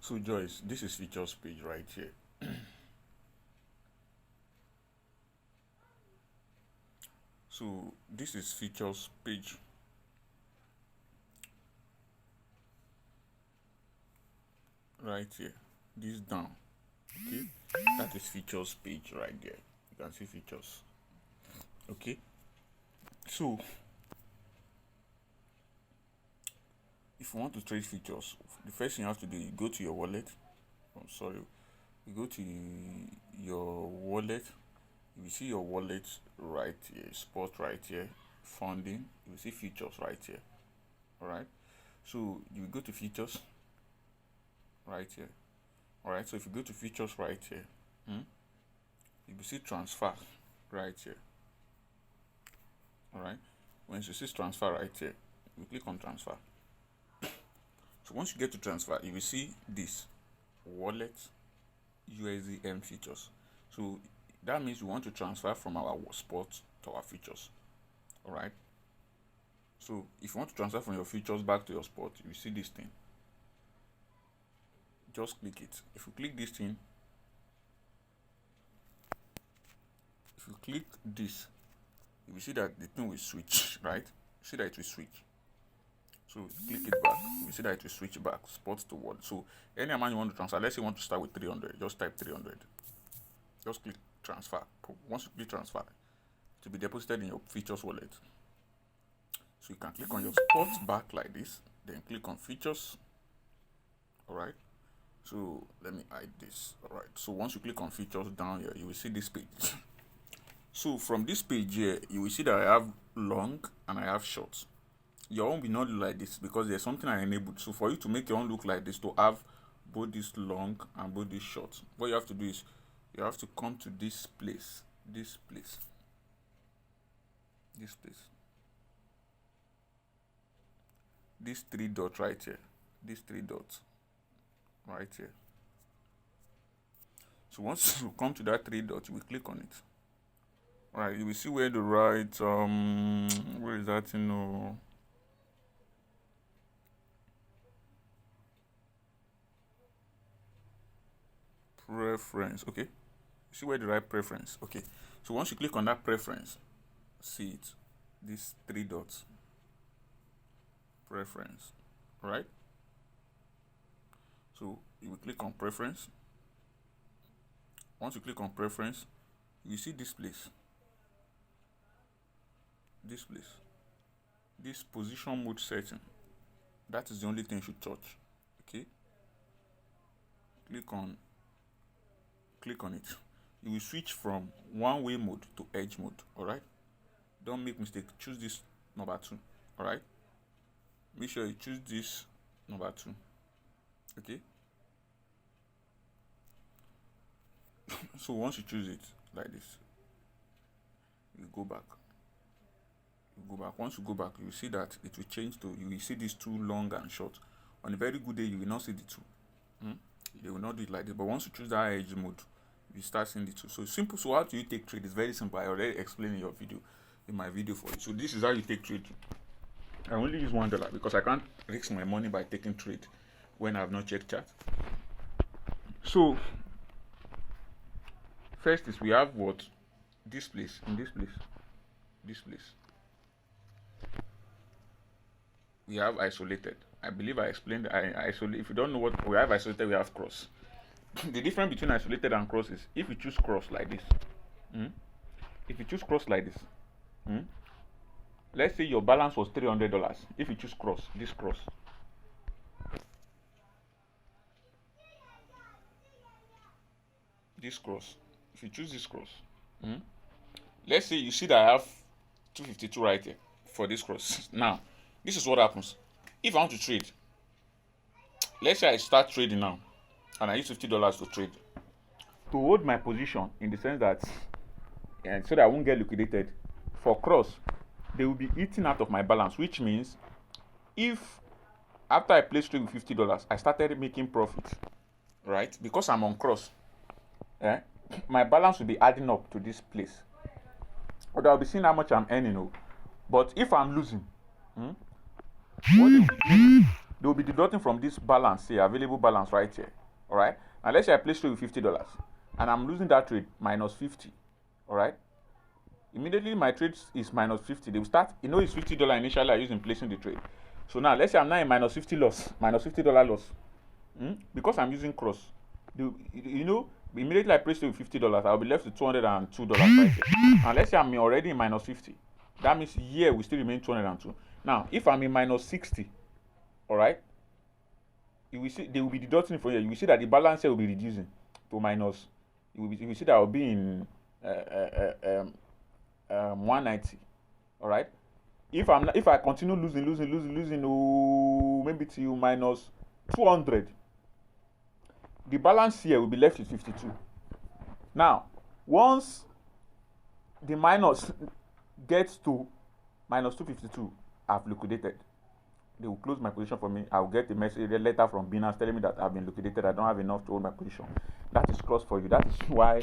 So Joyce, this is features page right here. So this is features page. Right here. This down. Okay. That is features page right there. You can see features. Okay. So if you want to trade features, the first thing you have to do, you go to your wallet. You go to your wallet. You see your wallet right here, spot right here, funding. You see features right here. Alright. So you go to features right here. Alright, so if you go to features right here, you will see transfer right here. Alright. Once you see transfer right here, you click on transfer. So once you get to transfer, you will see this wallet USDM features. So that means we want to transfer from our spot to our features. Alright. So if you want to transfer from your features back to your spot, you see this thing. Just click it. If you click this thing, if you click this, you will see that the thing will switch, right? See that it will switch. So click it back. You see that it will switch back, spot to what. So any amount you want to transfer, let's say you want to start with 300, just type 300. Just click transfer. Once you click transfer, it will be deposited in your features wallet. So you can click on your spot back like this, then click on features. Alright. So let me hide this. Alright. So once you click on features down here, you will see this page. So from this page here, you will see that I have long and I have short. Your own will not look like this because there's something I enabled. So for you to make your own look like this, to have both this long and both this short, what you have to do is you have to come to this place, this three dots right here, these three dots right here. So once you come to that three dots, we click on it. Right, you will see where the right where is that, preference. Okay, see where the right preference. Okay, so once you click on that preference, see it, these three dots, preference. Right, so you will click on preference. Once you click on preference, you see this place, this position mode setting. That is the only thing you should touch. Okay, click on it. You will switch from one-way mode to edge mode. All right, don't make mistake. Choose this number 2. All right, make sure you choose this number 2. Okay. So once you choose it like this, you go back. Once you go back, you see that it will change to, you will see these two, long and short. On a very good day, you will not see the two. They will not do it like this. But once you choose that edge mode, you start seeing the two. So simple. So how do you take trade? It's very simple. I already explained in my video for you. So this is how you take trade. I only use $1 because I can't risk my money by taking trade when I have not checked chart. So first is we have what? This place. We have isolated. I believe I explained isolate. If you don't know what we have isolated, we have cross. The difference between isolated and cross is if you choose cross like this. Let's say your balance was $300. If you choose cross, this cross. If you choose this cross, let's say you see that I have 252 right here for this cross. Now, this is what happens. If I want to trade, let's say I start trading now, and I use $50 to trade. To hold my position in the sense that, so that I won't get liquidated, for cross, they will be eating out of my balance, which means if after I place trade with $50, I started making profit, right? Because I'm on cross, my balance will be adding up to this place. But I'll be seeing how much I'm earning. But if I'm losing, what they will be deducting from this balance here, available balance right here, All right. And let's say I place trade with $50 and I'm losing that trade minus 50. All right. Immediately my trade is minus 50. They will start, it's $50 initially I use in placing the trade. So now let's say I'm now in minus 50 loss, minus $50 loss. Because I'm using cross. Immediately I place it with $50, I'll be left with $202 right here. And let's say I'm already in minus 50. That means here we still remain 202. Now, if I'm in minus 60, all right, you will see they will be deducting it from here. You will see that the balance here will be reducing to minus. You will see that I'll be in 190. All right. If I continue losing, maybe till minus 200, the balance here will be left with 52. Now, once the minus gets to minus 252, I've liquidated. They will close my position for me. I'll get a letter from Binance telling me that I've been liquidated. I don't have enough to hold my position. That is cross for you. That is why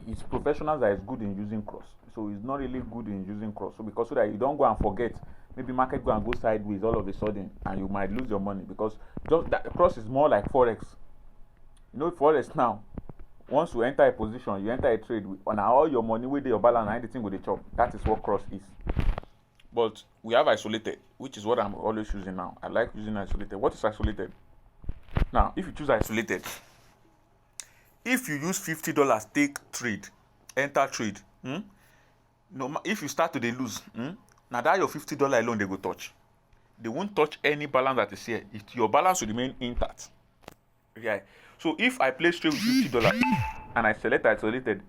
it's professionals that is good in using cross. So it's not really good in using cross. So because so that you don't go and forget, maybe market go and go sideways all of a sudden, and you might lose your money, because just that cross is more like forex. Forex now. Once you enter a position, you enter a trade on all your money with your balance and anything with the chop. That is what cross is. But we have isolated, which is what I'm always using now. I like using isolated. What is isolated? Now, if you choose isolated, if you use $50 take trade, enter trade, if you start to dey lose, now that your $50 alone they go touch. They won't touch any balance that is here. Your balance will remain intact. Okay. So if I place trade with $50 and I select isolated,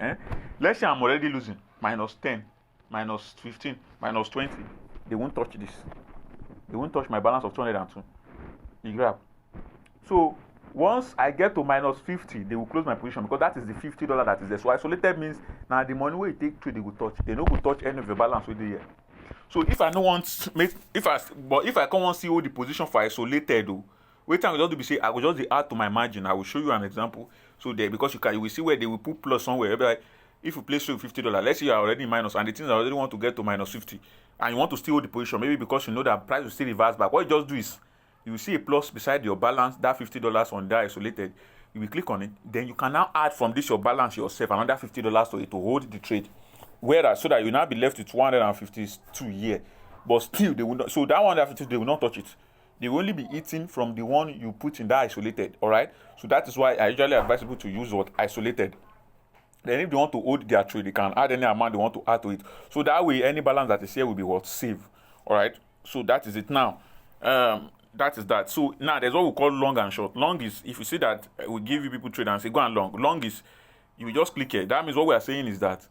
let's say I'm already losing minus 10, minus 15, minus 20. They won't touch this. They won't touch my balance of 202. You grab. So once I get to minus 50, they will close my position, because that is the $50 that is there. So isolated means now the money where you take trade, they will touch. They don't go touch any of the balance with the here. So if I don't want if I can't want to see all the position for isolated though, wait time we just be say I will just add to my margin. I will show you an example. So there, because you will see where they will put plus somewhere. Like if you place trade with $50, let's say you are already in minus and the things I already want to get to minus 50, and you want to still hold the position, maybe because you know that price will still reverse back. What you just do is you will see a plus beside your balance, that $50 on that isolated. You will click on it. Then you can now add from this your balance yourself another $50 to it to hold the trade. Whereas so that you now be left with 252 here. But still they will not, so that 150 they will not touch it. They will only be eating from the one you put in that isolated. Alright? So that is why I usually advise people to use what isolated. Then if they want to hold their trade, they can add any amount they want to add to it. So that way any balance that is here will be what save. Alright? So that is it now. That is that. So now there's what we call long and short. Long is if you see that we give you people trade and say go and long. Long is you just click here. That means what we are saying is that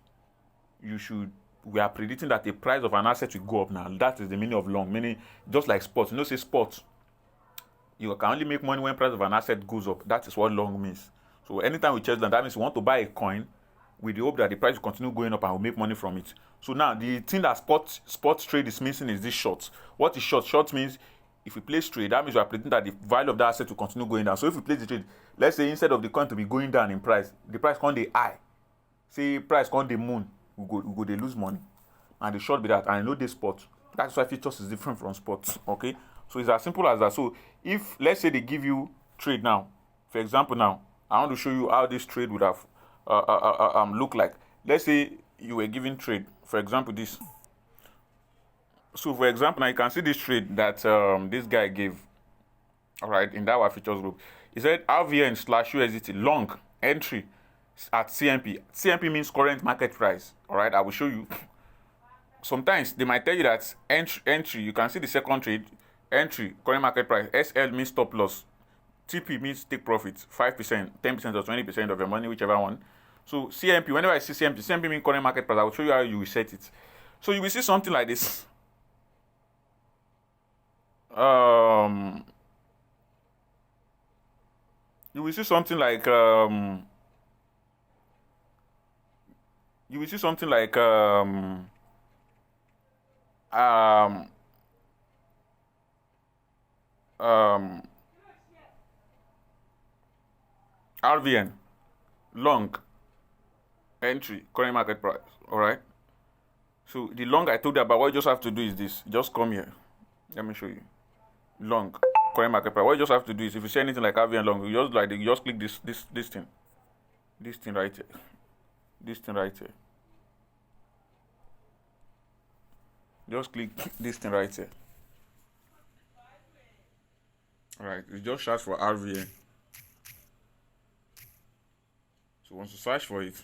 we are predicting that the price of an asset will go up now. That is the meaning of long. Meaning just like sports. Say sports. You can only make money when price of an asset goes up. That is what long means. So anytime we change that means we want to buy a coin with the hope that the price will continue going up and we'll make money from it. So now the thing that sports trade is missing is this short. What is short? Short means if we place trade, that means we are predicting that the value of that asset will continue going down. So if we place the trade, let's say instead of the coin to be going down in price, the price can't be high. Say price can't the moon, we go they lose money. And the short be that. And I know this spot. That's why futures is different from sports. Okay? So it's as simple as that. So if let's say they give you trade now, for example now, I want to show you how this trade would have look like. Let's say you were given trade, for example this. So for example now you can see this trade that this guy gave, all right, in that our futures group. He said RVN/USDT long entry at CMP. CMP means current market price. All right, I will show you. Sometimes they might tell you that entry. You can see the second trade entry current market price. SL means stop loss. TP means take profit. 5%, 10%, or 20% of your money, whichever one. So CMP. Whenever I see CMP means current market price. I will show you how you will set it. So you will see something like this. You will see something like RVN long entry current market price. All right. So the long I told you about, what you just have to do is this. Just come here. Let me show you. Long current market price, what you just have to do is, if you see anything like RVN long, you just click this thing right here, this thing right here. Just click this thing right here. Alright, you just search for RVN. So once you search for it,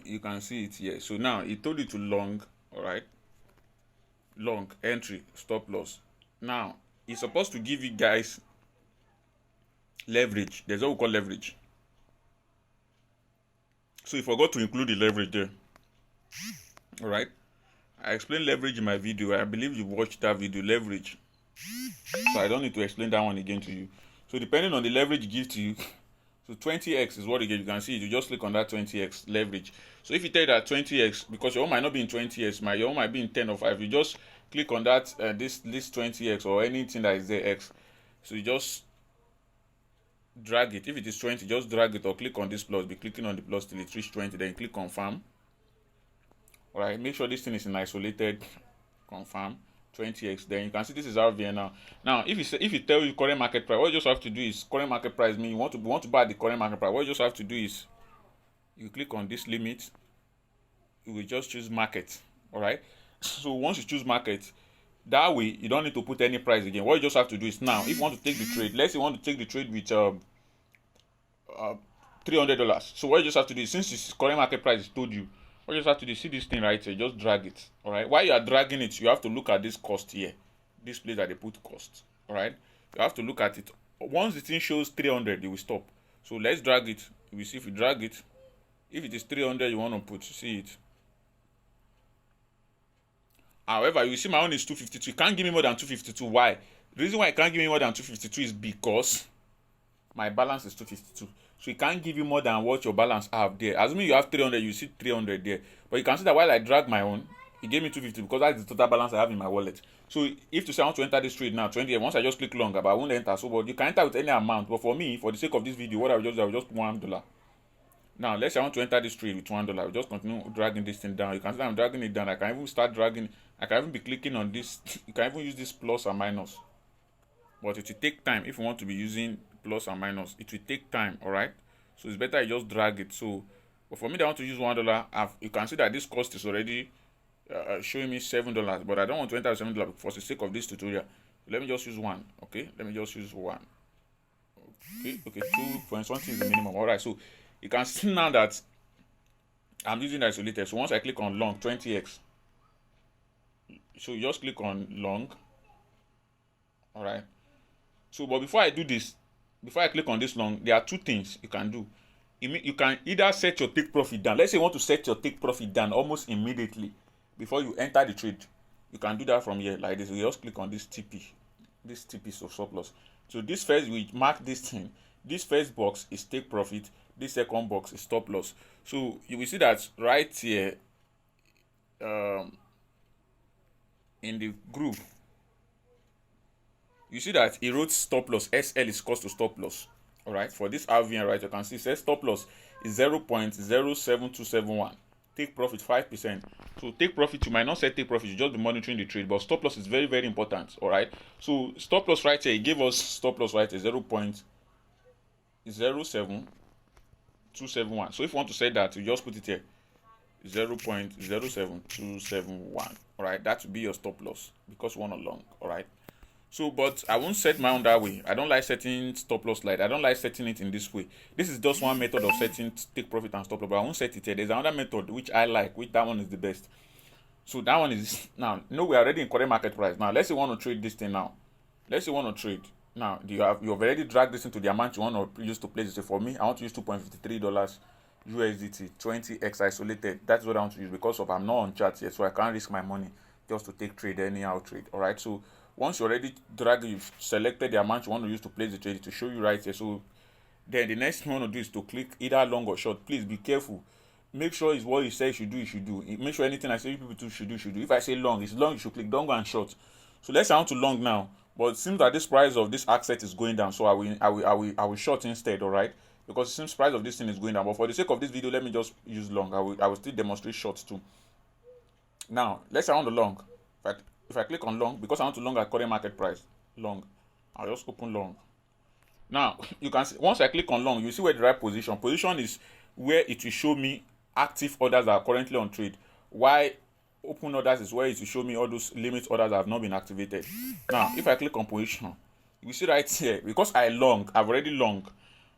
you can see it here. So now it told you to long, alright? Long, entry, stop loss. Now, it's supposed to give you guys leverage. There's what we call leverage. So you forgot to include the leverage there. Alright? I explained leverage in my video. I believe you watched that video, leverage. So I don't need to explain that one again to you. So depending on the leverage it gives to you, so 20x is what you get. You can see it. You just click on that 20x leverage. So if you tell that 20x, because your own might not be in 20x, your own might be in 10 or 5, you just click on that this 20x or anything that is there x. So you just drag it. If it is 20, just drag it or click on this plus. Be clicking on the plus till it reaches 20. Then click confirm. Alright, make sure this thing is in isolated. Confirm 20x. Then you can see this is RVN now. Now, if you tell you current market price, what you just have to do is current market price mean you want to buy the current market price. What you just have to do is you click on this limit. You will just choose market. Alright. So once you choose market, that way you don't need to put any price again. What you just have to do is now, if you want to take the trade, let's say you want to take the trade with $300. So what you just have to do is, since this current market price is told you, what you just have to do is see this thing right here, just drag it. All right, while you are dragging it, you have to look at this cost here, this place that they put cost. All right, you have to look at it. Once the thing shows 300, you will stop. So let's drag it. You will see if you drag it, if it is 300 you want to put, see it. However, you see my own is 252. You can't give me more than 252. Why? The reason why I can't give me more than 252 is because my balance is 252. So you can't give you more than what your balance have there. Assuming you have 300, you see 300 there. But you can see that while I drag my own, it gave me 250 because that's the total balance I have in my wallet. So if to say I want to enter this trade now, 20, once I just click longer, but I won't enter. So but you can enter with any amount. But for me, for the sake of this video, what I will just put $1. Now, let's say I want to enter this trade with $1. I'll just continue dragging this thing down. You can see I'm dragging it down. I can even start dragging. I can even be clicking on this. You can even use this plus and minus. But it will take time. If you want to be using plus and minus, it will take time, all right? So it's better I just drag it. So, but for me, I want to use $1. You can see that this cost is already showing me $7. But I don't want to enter $7 for the sake of this tutorial. So let me just use one, okay? Let me just use one. Okay, 2 point something is the minimum. All right, so you can see now that I'm using isolated. So once I click on long 20x, so you just click on long. All right. So, but before I do this, before I click on this long, there are two things you can do. You can either set your take profit down. Let's say you want to set your take profit down almost immediately before you enter the trade. You can do that from here like this. You just click on this TP, this TP of stop loss. So this first, we mark this thing. This first box is take profit. This second box is stop loss. So you will see that right here in the group, you see that it wrote stop loss. SL is cost to stop loss. All right, for this RVN, right, you can see it says stop loss is 0.07271. Take profit 5%. So take profit, you might not say take profit, you just be monitoring the trade, but stop loss is very, very important. All right, so stop loss right here, it gave us stop loss right here 0.07271. So if you want to say that, you just put it here 0.07271. All right, that will be your stop loss because you want a long. All right. So, but I won't set my own that way. I don't like setting stop loss like that. I don't like setting it in this way. This is just one method of setting take profit and stop loss, but I won't set it here. There's another method which I like, which that one is the best. So that one is now. We're already in current market price. Now let's say you want to trade this thing now. Let's say you want to trade. Now you've already dragged this into the amount you want to use to place it. So for me, I want to use $2.53 USDT 20x isolated. That's what I want to use because I'm not on chart yet, so I can't risk my money just to take trade anyhow trade. All right, so once you already you've selected the amount you want to use to place the trade, to show you right here. So then the next thing you want to do is to click either long or short. Please be careful. Make sure it's what you say you should do. Make sure anything I say people do should do. If I say long, it's long, you should click. Don't go and short. So let's say I want to long now, but it seems that this price of this asset is going down. So I will short instead, all right? Because it seems price of this thing is going down. But for the sake of this video, let me just use long. I will still demonstrate short too. Now let's say I want to long. if I click on long, because I want to long at current market price, long, I'll just open long. Now you can see, once I click on long, you see where the right position. Position is where it will show me active orders that are currently on trade. Why open orders is where it will show me all those limit orders that have not been activated. Now if I click on position, you see right here, because I've already long,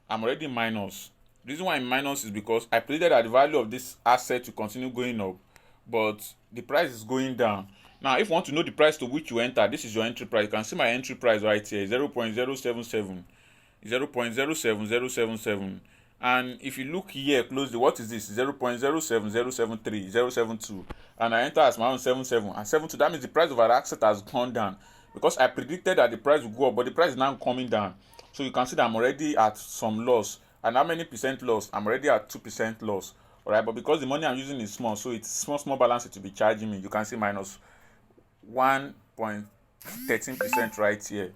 I'm already minus. The reason why I'm minus is because I predicted that the value of this asset to continue going up, but the price is going down. Now if you want to know the price to which you enter, this is your entry price. You can see my entry price right here, 0.077, 0.07077. And if you look here closely, what is this? 0.07073, 072, and I enter as my own 77 and 72. That means the price of our asset has gone down, because I predicted that the price would go up, but the price is now coming down. So you can see that I'm already at some loss. And how many percent loss? I'm already at 2% loss. Alright, but because the money I'm using is small, so it's small balance it will be charging me. You can see minus 1.13% right here.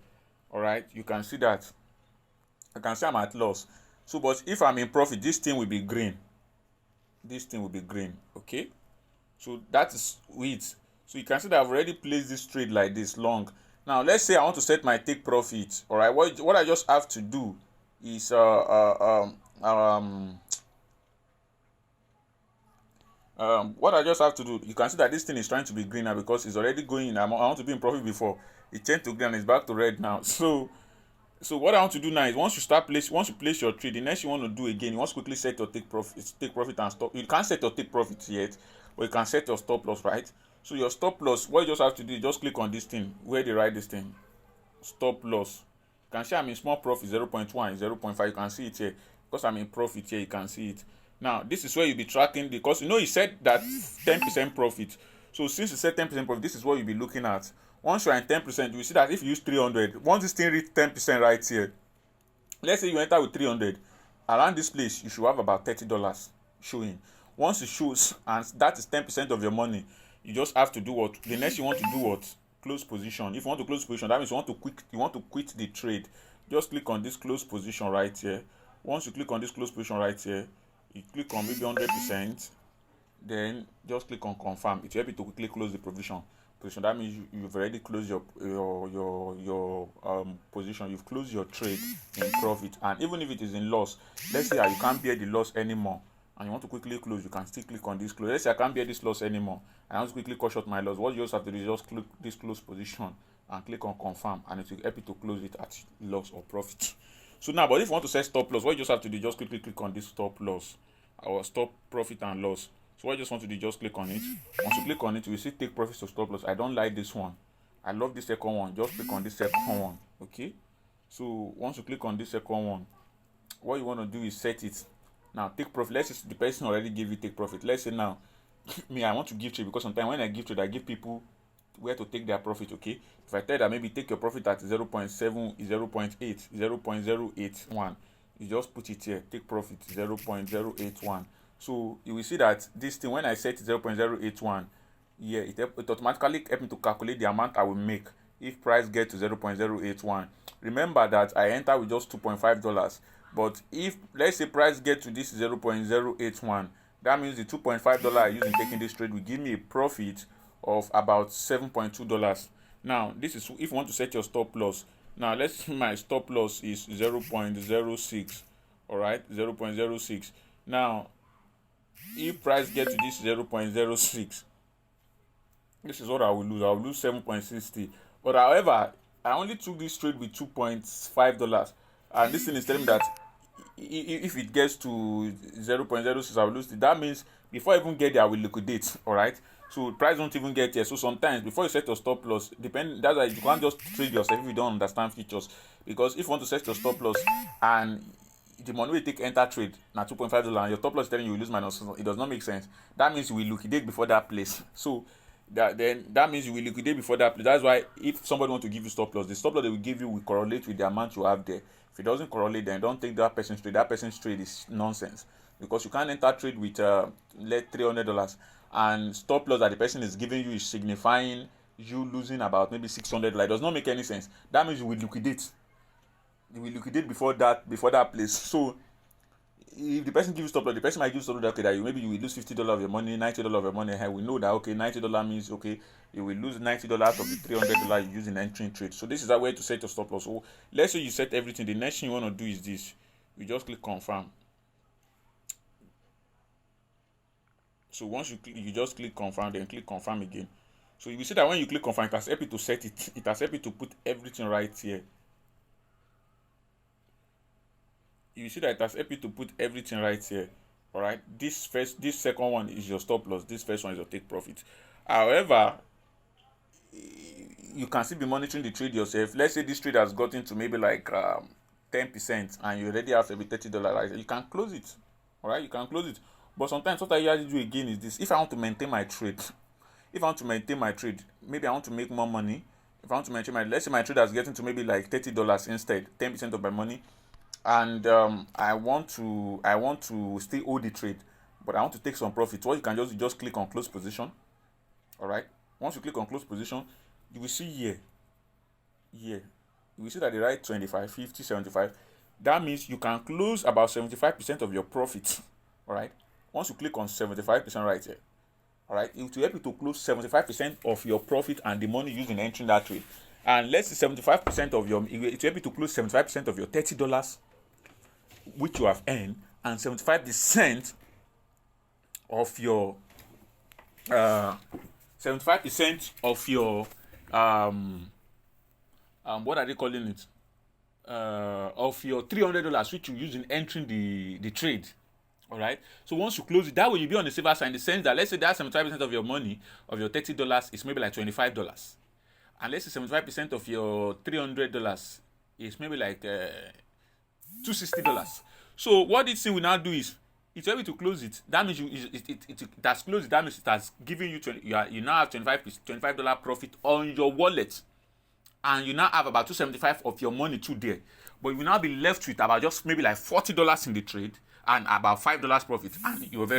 Alright, you can see that. I can see I'm at loss. So, but if I'm in profit, this thing will be green. This thing will be green. Okay. So that is it. So you can see that I've already placed this trade like this long. Now let's say I want to set my take profit. All right. What I just have to do is what I just have to do. You can see that this thing is trying to be green now because it's already going. I want to be in profit before it changed to green and it's back to red now. So what I want to do now is once you place your trade, the next you want to do again, you want to quickly set your take profit and stop. You can't set your take profit yet, but you can set your stop loss, right? So your stop loss, what you just have to do is just click on this thing where they write this thing, stop loss. You can see I'm in small profit, 0.1, 0.5. You can see it here because I'm in profit here. You can see it. Now this is where you'll be tracking, because you know you said that 10% profit. So since you said 10% profit, this is what you'll be looking at. Once you're in 10%, you see that if you use 300, once this thing reach 10% right here, let's say you enter with 300, around this place you should have about $30 showing. Once it shows, and that is 10% of your money, you just have to do what? The next you want to do what? Close position. If you want to close position, that means you want to quit the trade. Just click on this close position right here. Once you click on this close position right here, you click on maybe 100%, then just click on confirm. It will help you to quickly close the position. That means you've already closed your position. You've closed your trade in profit, and even if it is in loss, let's say you can't bear the loss anymore and you want to quickly close, you can still click on this close. Let's say I can't bear this loss anymore and I want to quickly cut short my loss. What you just have to do is just click this close position and click on confirm, and it will help you to close it at loss or profit. So now, but if you want to set stop loss, what you just have to do is just quickly click on this stop loss or stop profit and loss. So what I just want to do, just click on it. Once you click on it, you will see take profit to stop loss. I don't like this one. I love this second one. Just click on this second one. Okay. So once you click on this second one, what you want to do is set it. Now take profit. Let's say the person already gave you take profit. Let's say now, me, I want to give trade, because sometimes when I give trade, I give people where to take their profit. Okay. If I tell that maybe take your profit at 0.7, 0.8, 0.081, you just put it here. Take profit 0.081. So you will see that this thing, when I set 0.081, yeah, it automatically helps me to calculate the amount I will make if price get to 0.081. Remember that I enter with just $2.5, but if let's say price get to this 0.081, that means the $2.5 I use in taking this trade will give me a profit of about $7.2. Now this is if you want to set your stop loss. Now let's say my stop loss is 0.06. All right, 0.06. Now if price get to this 0.06, this is what I will lose. I will lose 7.60. But however, I only took this trade with $2.5, and this thing is telling me that if it gets to 0.06, I will lose it. That means before I even get there, I will liquidate. All right. So price don't even get here. So sometimes before you set your stop loss, that's why you can't just trade yourself if you don't understand futures. Because if you want to set your stop loss and the money will take enter trade now $2.5 and your top loss is telling you will lose minus, it does not make sense. That means you will liquidate before that place. So that means you will liquidate before that place. That's why if somebody want to give you stop loss, the stop loss they will give you will correlate with the amount you have there. If it doesn't correlate, then don't take that person's trade. That person's trade is nonsense, because you can't enter trade with let $300 and stop loss that the person is giving you is signifying you losing about maybe $600. It does not make any sense. That means you will liquidate. You will liquidate before that place. So if the person gives you stop loss, the person might give you stop loss that, okay, that maybe you will lose $50 of your money, $90 of your money. We know that, okay, $90 means, okay, you will lose $90 of the $300 you use in entering trade. So this is a way to set your stop loss. So let's say you set everything. The next thing you want to do is this. You just click confirm. So once you just click confirm, then click confirm again. So you will see that when you click confirm, it has helped you to set it. It has helped you to put everything right here. You see that it has helped you to put everything right here. All right. This second one is your stop loss. This first one is your take profit. However, you can still be monitoring the trade yourself. Let's say this trade has gotten to maybe like 10%, and you already have every $30, right? You can close it. All right, you can close it. But sometimes what I usually do again is this: if I want to maintain my trade, maybe I want to make more money. If I want to maintain let's say my trade is getting to maybe like $30 instead, 10% of my money, and I want to still hold the trade, but I want to take some profit. What you can just click on close position. All right. Once you click on close position, you will see here. You will see that they write 25, 50, 75. That means you can close about 75% of your profit. All right. Once you click on 75% right here, all right, it will help you to close 75% of your profit and the money used in entering that trade. And let's say 75% of your, it will help you to close 75% of your $30 which you have earned, and 75% of your 75% of your what are they calling it? Of your $300 which you use in entering the trade. All right. So once you close it, that way you'll be on the safer side in the sense that let's say that 75% of your money of your $30 is maybe like $25, and let's say 75% of your $300 is maybe like $260. So what this thing will now do is it's able to close it. That means it has closed it. That means it has given you you now have $25 profit on your wallet, and you now have about $275 of your money too there. But you will now be left with about just maybe like $40 in the trade and about $5 profit, and you've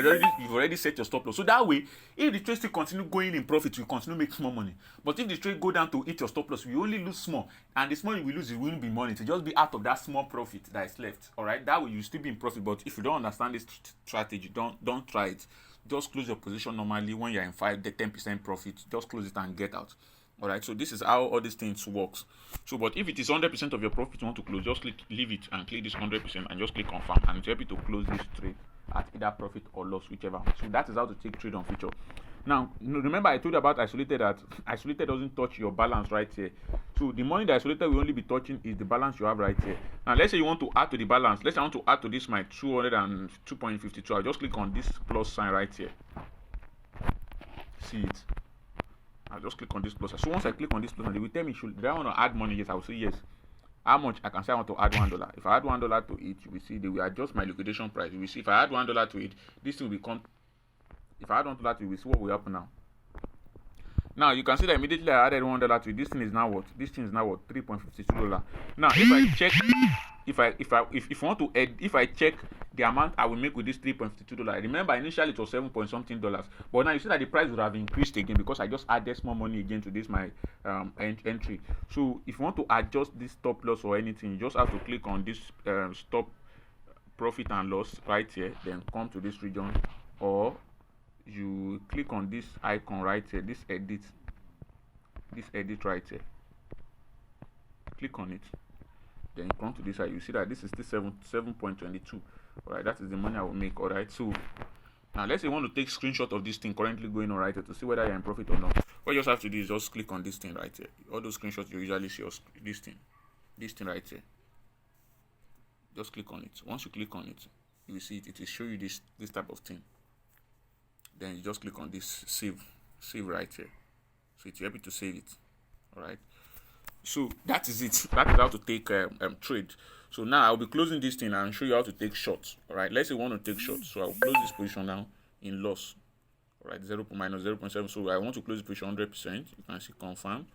already set your stop loss. So that way, if the trade still continue going in profit, you continue making more money. But if the trade go down to hit your stop loss, you only lose small, and the small you will lose, it won't be money. It will just be out of that small profit that is left. All right, that way you still be in profit. But if you don't understand this strategy, don't try it. Just close your position normally when you're in 10% profit. Just close it and get out. All right, so this is how all these things works. So, but if it is 100% of your profit you want to close, just leave it and click this 100% and just click confirm, and it's happy to close this trade at either profit or loss, whichever. So that is how to take trade on future. Now, remember I told you about isolated, that isolated doesn't touch your balance right here. So the money that isolated will only be touching is the balance you have right here. Now, let's say you want to add to the balance. Let's say I want to add to this my 202.52. I'll just click on this plus sign right here. See it. I'll just click on this plus. So once I click on this plus, they will tell me, do I want to add money? Yes, I will say yes. How much? I can say I want to add $1. If I add $1 to it, you will see they will adjust my liquidation price. You will see if I add $1 to it, this thing will become. If I add $1 to it, you will see what will happen now. Now you can see that immediately I added $1 to it. This thing is now what? This thing is now what? $3.52. Now if I check, if I want to add, if I check the amount I will make with this $3.52. Remember initially it was $7.something, but now you see that the price would have increased again because I just added small money again to this my entry. So if you want to adjust this stop loss or anything, you just have to click on this stop profit and loss right here, then come to this region, or you click on this icon right here, this edit right here, click on it, then you come to this side. You see that this is still 7.22. All right, that is the money I will make. All right, so now let's say you want to take screenshot of this thing currently going on right here to see whether you're in profit or not. What you just have to do is just click on this thing right here. All those screenshots you usually see, this thing right here, just click on it. Once you click on it, you will see it will show you this type of thing. Then you just click on this save right here, so it's able to save it. All right, so that is it. That is how to take trade. So now I'll be closing this thing and show you how to take shots. All right, let's say we want to take shots, so I'll close this position now in loss. All right, 0 minus 0.7. So I want to close the position 100%. You can see confirm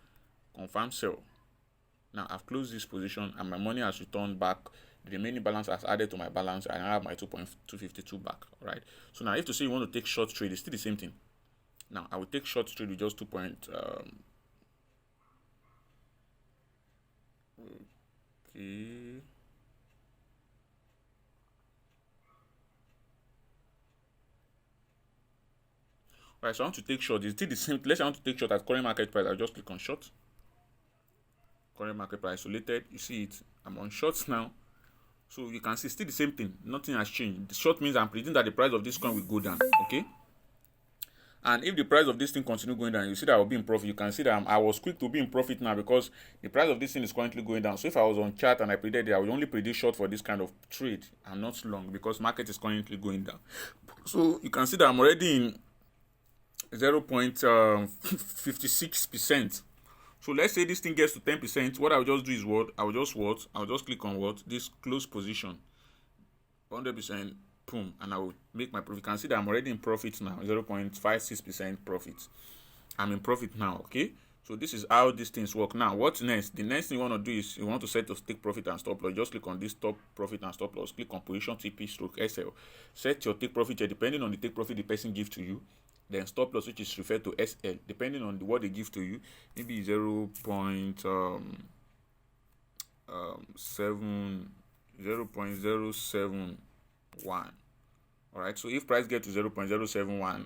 sell. Now I've closed this position and my money has returned back. The remaining balance has added to my balance, and I have my 2.252 back. All right. So now if to say you want to take short trade, it's still the same thing. Now I will take short trade with just 2. Okay. Right, so I want to take short. It's still the same. Let's say I want to take short at current market price. I'll just click on short. Current market price isolated. You see it. I'm on shorts now. So you can see still the same thing. Nothing has changed. The short means I'm predicting that the price of this coin will go down. Okay. And if the price of this thing continue going down, you see that I'll be in profit. You can see that I was quick to be in profit now because the price of this thing is currently going down. So if I was on chart and I predicted it, I would only predict short for this kind of trade and not long because market is currently going down. So you can see that I'm already in 0.56%. So let's say this thing gets to 10%. What I'll just do is I'll just click on this close position, 100%, boom, and I will make my profit. You can see that I'm already in profit now, 0.56% profit. I'm in profit now, okay? So this is how these things work. Now, what's next? The next thing you want to do is you want to set your take profit and stop loss. Just click on this stop profit and stop loss. Click on position TP stroke SL. Set your take profit here depending on the take profit the person gives to you. Then stop loss, which is referred to SL, depending on what they give to you, maybe 0.071. All right. So if price get to 0.071,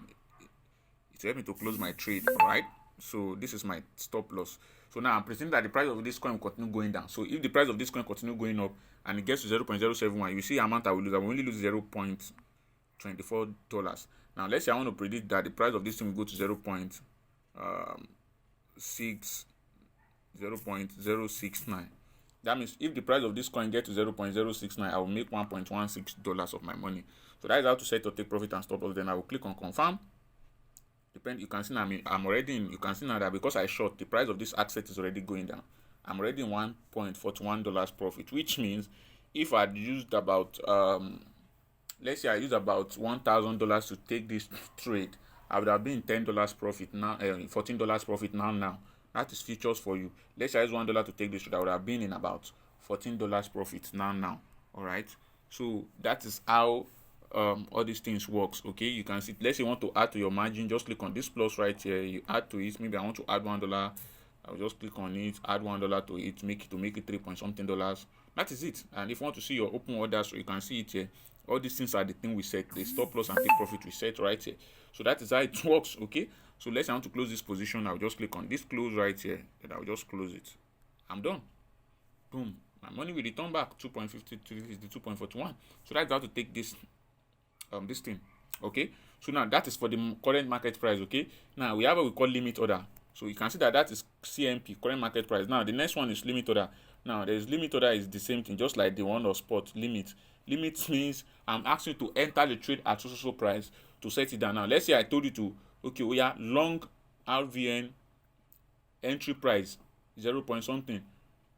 it helps me to close my trade. All right. So this is my stop loss. So now I'm pretending that the price of this coin will continue going down. So if the price of this coin continue going up and it gets to 0.071, you see the amount I will lose. I will only lose $0.24. Now let's say I want to predict that the price of this thing will go to 0.069. That means if the price of this coin gets to 0.069, I will make $1.16 of my money. So that is how to set or take profit and stop loss. Then I will click on confirm. You can see now I'm already in. You can see now that because I short, the price of this asset is already going down. I'm already in $1.41 profit, which means if I'd used about let's say I use about $1,000 to take this trade, I would have been $10 profit now, $14 profit now. That is futures for you. Let's say I use $1 to take this trade, I would have been in about $14 profit now. All right. So that is how all these things works. Okay, you can see. Let's say you want to add to your margin, just click on this plus right here. You add to it. Maybe I want to add $1. I'll just click on it, add $1 to it, make it 3 point something dollars. That is it. And if you want to see your open orders, so you can see it here. All these things are the thing we set, the stop loss and take profit we set right here. So that is how it works. Okay. So let's say I want to close this position. I'll just click on this close right here, and I'll just close it. I'm done. Boom. My money will return back 2.50 to 2.41. So that's how to take this this thing. Okay. So now that is for the current market price. Okay. Now we have what we call limit order. So you can see that is CMP, current market price. Now the next one is limit order. Now there's limit order is the same thing, just like the one of spot limit. Limit means I'm asking you to enter the trade at so price to set it down. Now let's say I told you to long RVN entry price 0 point something,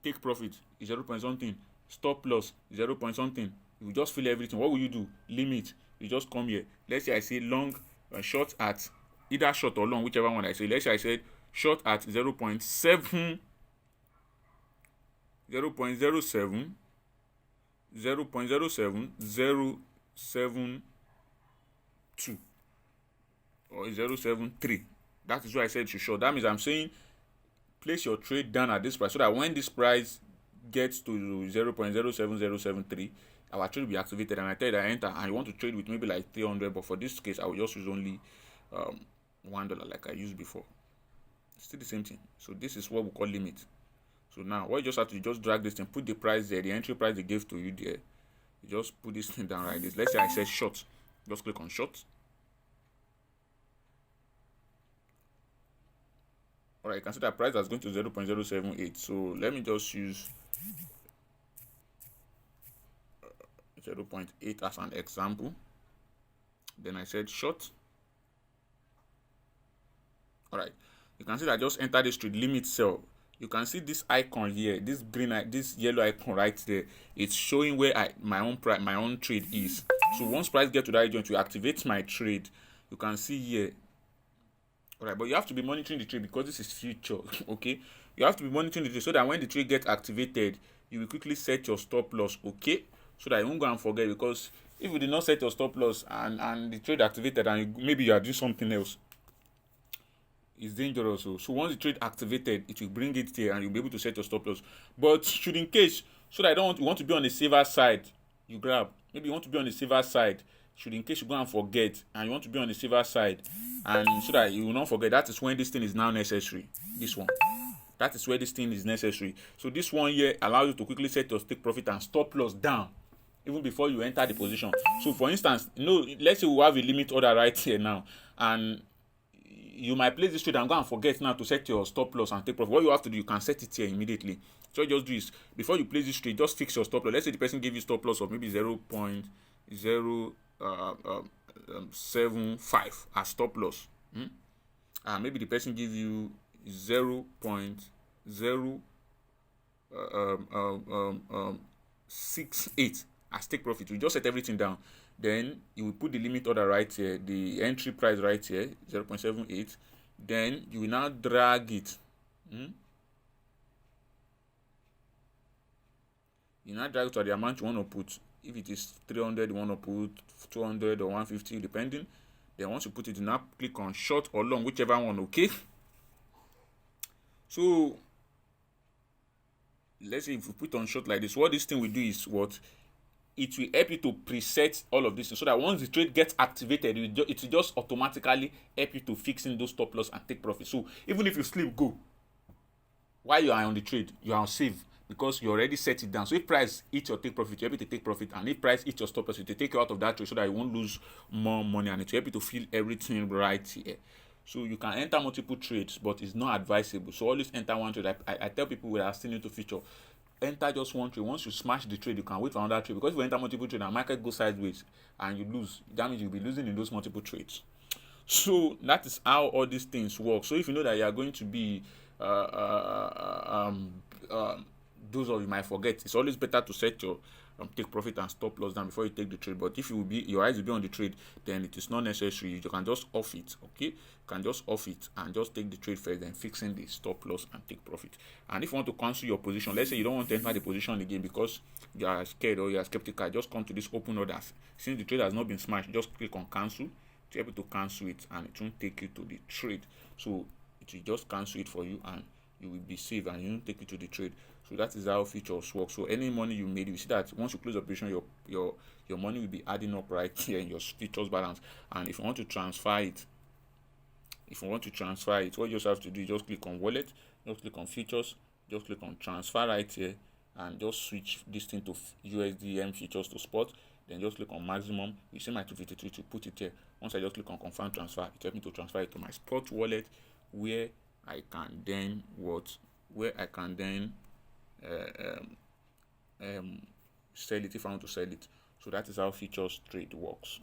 take profit 0 point something, stop loss 0 point something. You just fill everything. What will you do? Limit. You just come here. Let's say I say long short at either short or long, whichever one I say. Let's say I said short at 0.07 0.07072 or 0.73. That is why I said to short. That means I'm saying place your trade down at this price so that when this price gets to 0.07073, our trade will be activated, and I tell you that I enter and you want to trade with maybe like 300, but for this case I will just use only $1 like I used before. It's still the same thing. So this is what we call limit. So now what you just have to just drag this thing, put the price there, the entry price they gave to you there. You just put this thing down like this. Let's say I said short. Just click on short. Alright, you can see that price is going to 0.078. So let me just use 0.8 as an example. Then I said short. Alright, you can see that I just enter this trade limit sell. You can see this icon here, this yellow icon right there. It's showing where my own trade is. So once price get to that region to activate my trade, you can see here. Alright, but you have to be monitoring the trade because this is future. Okay, you have to be monitoring the trade so that when the trade gets activated, you will quickly set your stop loss. Okay, so that you won't go and forget, because if you did not set your stop loss and the trade activated and maybe you are doing something else, it's dangerous. So once the trade activated, it will bring it here and you'll be able to set your stop loss. But should in case, so that you want to be on the safer side, you grab. Maybe you want to be on the safer side, should in case you go and forget and you want to be on the safer side, and so that you will not forget, that is when this thing is now necessary. This one, that is where this thing is necessary. So this one here allows you to quickly set your take profit and stop loss down even before you enter the position. So for instance, let's say we have a limit order right here now, and you might place this trade and go and forget now to set your stop loss and take profit. What you have to do, you can set it here immediately. So just do is, before you place this trade, just fix your stop loss. Let's say the person gave you stop loss of maybe 0.075 as stop loss. Maybe the person give you 0.068 as take profit. You just set everything down. Then you will put the limit order right here, the entry price right here, 0.78. Then you will now drag it. You now drag it to the amount you want to put. If it is 300, you want to put 200 or 150, depending. Then once you put it, you now click on short or long, whichever one, okay? So let's say if you put on short like this, what this thing will do is what? It will help you to preset all of this so that once the trade gets activated, it will just automatically help you to fix in those stop loss and take profit. So even if you sleep, go while you are on the trade, you are safe because you already set it down. So if price hits your take profit, you're able to take profit, and if price hits your stop loss, it will take you out of that trade so that you won't lose more money, and it will help you to feel everything right here. So you can enter multiple trades, but it's not advisable. So always enter one trade. I tell people we are still new to future, enter just one trade. Once you smash the trade, you can wait for another trade, because if you enter multiple trades and market goes sideways and you lose, that means you'll be losing in those multiple trades. So that is how all these things work. So if you know that you are going to be those of you might forget, it's always better to set your take profit and stop loss down before you take the trade. But if your eyes will be on the trade, then it is not necessary. You can just off it, okay? You can just off it and just take the trade first, then fixing the stop loss and take profit. And if you want to cancel your position, let's say you don't want to enter the position again because you are scared or you are skeptical, just come to this open orders. Since the trade has not been smashed, just click on cancel to be able to cancel it, and it won't take you to the trade. So it will just cancel it for you, and you will be safe, and you won't take you to the trade. So that is how futures work. So any money you made, you see that once you close the operation, your money will be adding up right here in your futures balance. And if you want to transfer it, what you just have to do is just click on wallet, just click on futures, just click on transfer right here, and just switch this thing to USDM futures to spot. Then just click on maximum. You see my 253 to put it here. Once I just click on confirm transfer, it helps me to transfer it to my spot wallet, where I can then sell it if I want to sell it. So that is how futures trade works.